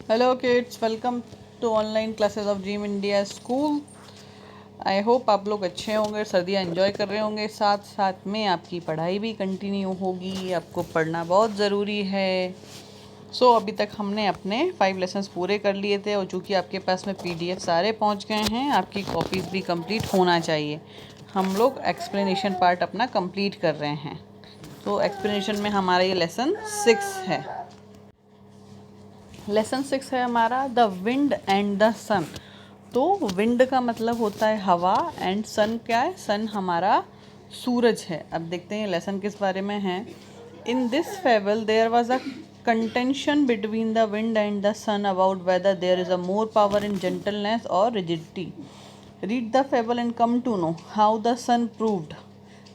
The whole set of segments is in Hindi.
Hello kids, welcome to online classes of Dream India School. I hope आप लोग अच्छे होंगे, सर्दियाँ एंजॉय कर रहे होंगे, साथ साथ में आपकी पढ़ाई भी कंटिन्यू होगी। आपको पढ़ना बहुत ज़रूरी है। अभी तक हमने अपने 5 लेसन्स पूरे कर लिए थे और चूँकि आपके पास में PDF सारे पहुंच गए हैं, आपकी कॉपीज़ भी कंप्लीट होना चाहिए। हम लोग एक्सप्लेनेशन पार्ट अपना कंप्लीट कर रहे हैं। तो एक्सप्लेनेशन में हमारा ये लेसन 6 है। लेसन 6 है हमारा the wind and the sun. तो विंड का मतलब होता है हवा, एंड सन क्या है? सन हमारा सूरज है। अब देखते हैं लेसन किस बारे में है। In this fable there was a contention between the wind and the sun about whether there is a more power in gentleness or rigidity. Read the fable and come to know how the sun proved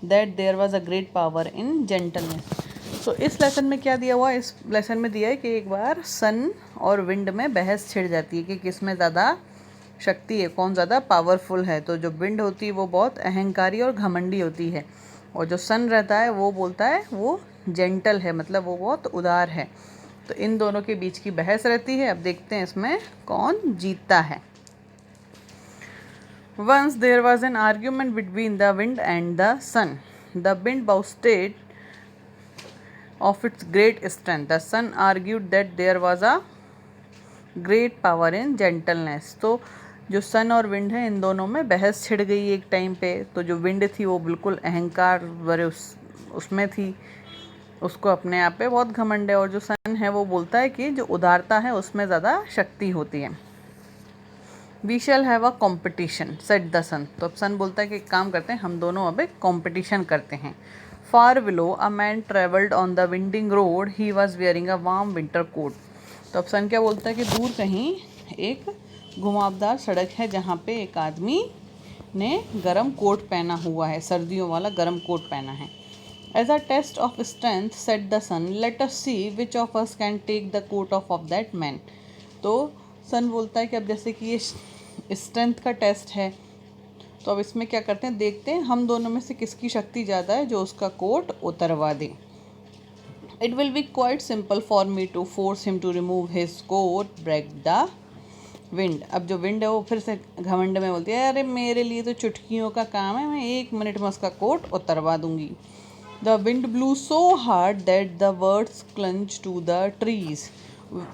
that there was a great power in gentleness. तो इस लेसन में क्या दिया हुआ है? इस लेसन में दिया है कि एक बार सन और विंड में बहस छिड़ जाती है कि किस में ज़्यादा शक्ति है, कौन ज़्यादा पावरफुल है। तो जो विंड होती है वो बहुत अहंकारी और घमंडी होती है, और जो सन रहता है वो बोलता है वो जेंटल है, मतलब वो बहुत उदार है। तो इन दोनों के बीच की बहस रहती है। अब देखते हैं इसमें कौन जीतता है। Once there was an argument between the wind and the sun. The wind boasted of its great strength. The sun argued that there was a great power in gentleness. तो जो सन और विंड है, इन दोनों में बहस छिड़ गई एक टाइम पे। तो जो विंड थी वो बिल्कुल अहंकार भरे उसमें थी, उसको अपने आप पे बहुत घमंड है। और जो सन है वो बोलता है कि जो उदारता है उसमें ज़्यादा शक्ति होती है। We shall have a competition said the sun. तो अब सन बोलता है कि एक काम करते हैं, हम दोनों अब एक कॉम्पिटिशन करते हैं। Far below a man travelled on the winding road, he was wearing a warm winter coat. तो अब सन क्या बोलता है कि दूर कहीं एक घुमावदार सड़क है जहाँ पे एक आदमी ने गर्म कोट पहना हुआ है, सर्दियों वाला गर्म कोट पहना है। As a test of strength said the sun, let us see which of us can take the coat off that man. तो सन बोलता है कि अब जैसे कि ये स्ट्रेंथ का टेस्ट है, तो अब इसमें क्या करते हैं, देखते हैं हम दोनों में से किसकी शक्ति ज़्यादा है जो उसका कोट उतरवा दे। It will be quite simple for me to force him to remove his coat, break the wind. अब जो विंड है वो फिर से घमंड में बोलती है, अरे मेरे लिए तो चुटकियों का काम है, मैं 1 मिनट में उसका कोट उतरवा दूंगी। The wind blew so hard that the birds clung to the trees.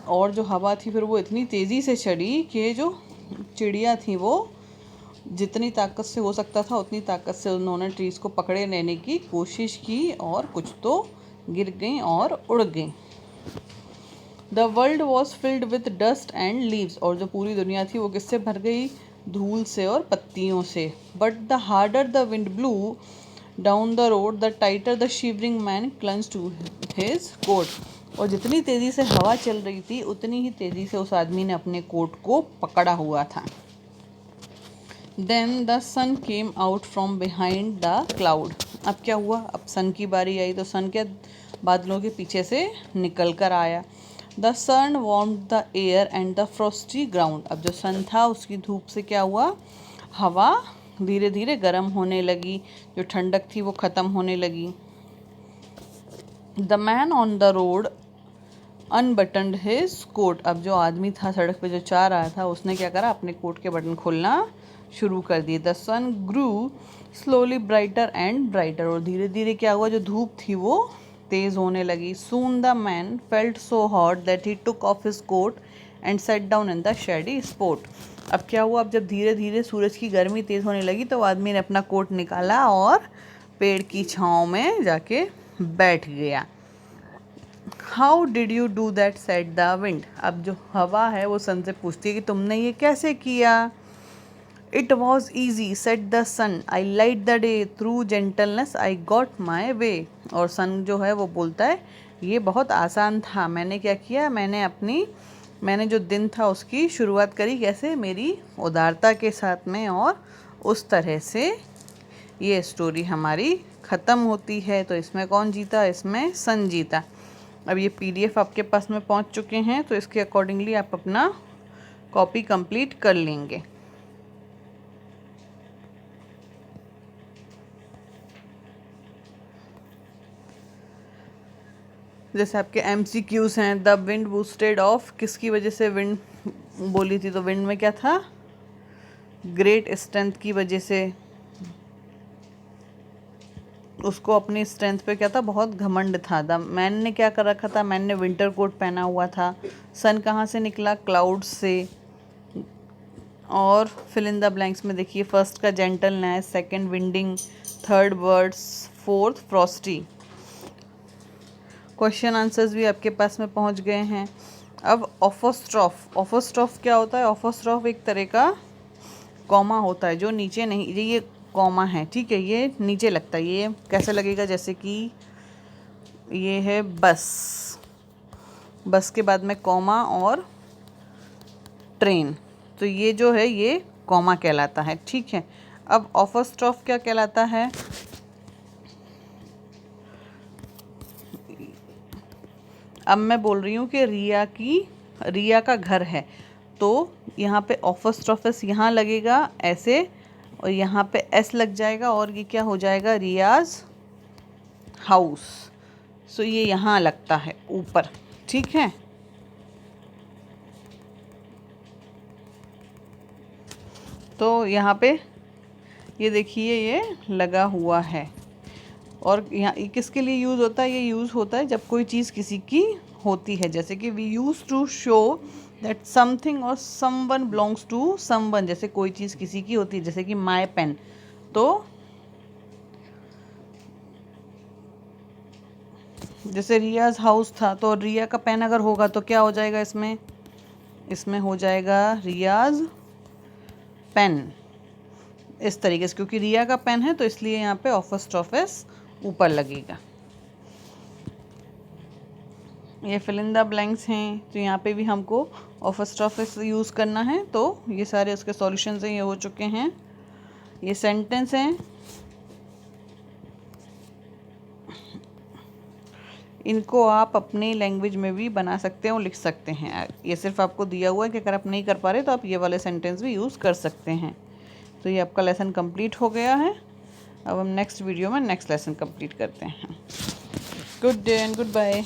और जो हवा थी फिर वो इतनी तेज़ी से चली कि जो चिड़िया थी वो जितनी ताकत से हो सकता था उतनी ताकत से उन्होंने ट्रीज़ को पकड़े रहने की कोशिश की, और कुछ तो गिर गई और उड़ गई। The world was filled with dust and leaves. और जो पूरी दुनिया थी वो किससे भर गई? धूल से और पत्तियों से। But the harder the wind blew down the road, the tighter the shivering man clung to his coat. और जितनी तेज़ी से हवा चल रही थी उतनी ही तेज़ी से उस आदमी ने अपने कोट को पकड़ा हुआ था। Then the sun came out from behind the cloud. अब क्या हुआ? अब सन की बारी आई तो सन क्या बादलों के पीछे से निकल कर आया। The sun warmed the air and the frosty ground. अब जो सन था उसकी धूप से क्या हुआ? हवा धीरे धीरे गर्म होने लगी, जो ठंडक थी वो ख़त्म होने लगी। The man on the road unbuttoned his coat. अब जो आदमी था सड़क पे जो जा रहा था उसने क्या करा? अपने कोट के बटन खोलना शुरू कर दिए। The sun grew slowly brighter and brighter. और धीरे धीरे क्या हुआ? जो धूप थी वो तेज़ होने लगी। Soon the man felt so hot that he took off his coat and sat down in the shady spot. अब क्या हुआ? अब जब धीरे धीरे सूरज की गर्मी तेज़ होने लगी तो आदमी ने अपना कोट निकाला और पेड़ की छाँव में जाके बैठ गया। How did you do that set the wind. अब जो हवा है वो सन से पूछती है कि तुमने ये कैसे किया? It was easy said the sun, I light the day through gentleness I got my way. और सन जो है वो बोलता है ये बहुत आसान था, मैंने क्या किया? मैंने जो दिन था उसकी शुरुआत करी कैसे? मेरी उदारता के साथ में। और उस तरह से ये स्टोरी हमारी ख़त्म होती है। तो इसमें कौन जीता? इसमें सन जीता। अब ये PDF आपके पास में पहुंच चुके हैं, तो इसके अकॉर्डिंगली आप अपना कॉपी कंप्लीट कर लेंगे। जैसे आपके MCQs हैं, द विंड बूस्टेड ऑफ, किसकी वजह से विंड बोली थी, तो विंड में क्या था, ग्रेट स्ट्रेंथ की वजह से, उसको अपनी स्ट्रेंथ पे क्या था, बहुत घमंड था। द मैन ने क्या कर रखा था, मैन ने विंटर कोट पहना हुआ था। सन कहाँ से निकला, क्लाउड से। और फिल इन द ब्लैंक्स में देखिए, फर्स्ट का gentleness, second winding, third birds, fourth Frosty. Question answers भी आपके पास में पहुंच गए हैं। अब ऑफोस्ट्रॉफ, ऑफोस्ट्रॉफ क्या होता है, ऑफोस्ट्रॉफ एक तरह का कॉमा होता है जो नीचे नहीं, ये कॉमा है, ठीक है, ये नीचे लगता है। ये कैसे लगेगा, जैसे कि ये है बस, बस के बाद में कॉमा और ट्रेन, तो ये जो है ये कॉमा कहलाता है, ठीक है। अब ऑफोस्ट्रॉफ क्या कहलाता है, अब मैं बोल रही हूँ कि रिया का घर है, तो यहाँ पे ऑफोस्ट्रॉफस यहाँ लगेगा ऐसे, और यहाँ पे एस लग जाएगा, और ये क्या हो जाएगा, रियाज हाउस। सो ये यहाँ लगता है ऊपर, ठीक है। तो यहाँ पे ये देखिए ये लगा हुआ है, और यहाँ ये किसके लिए यूज़ होता है, ये यूज़ होता है जब कोई चीज़ किसी की होती है, जैसे कि we use to show that something और समवन बिलोंग्स टू समवन, जैसे कोई चीज़ किसी की होती है, जैसे कि माय पेन, तो जैसे रियाज हाउस था, तो रिया का पेन अगर होगा तो क्या हो जाएगा, इसमें हो जाएगा रियाज पेन, इस तरीके से, क्योंकि रिया का पेन है तो इसलिए यहाँ पे ऑफोस्ट्रॉफस ऊपर लगेगा। ये फिल इन द ब्लैंक्स हैं, तो यहाँ पे भी हमको ऑफोस्ट्रॉफस यूज़ करना है, तो ये सारे उसके सॉल्यूशंस हैं, ये हो चुके हैं। ये सेंटेंस हैं, इनको आप अपनी लैंग्वेज में भी बना सकते हैं और लिख सकते हैं। ये सिर्फ आपको दिया हुआ है कि अगर आप नहीं कर पा रहे तो आप ये वाले सेंटेंस भी यूज़ कर सकते हैं। तो ये आपका लेसन कंप्लीट हो गया है। अब हम नेक्स्ट वीडियो में नेक्स्ट लेसन कंप्लीट करते हैं। Good day and good bye.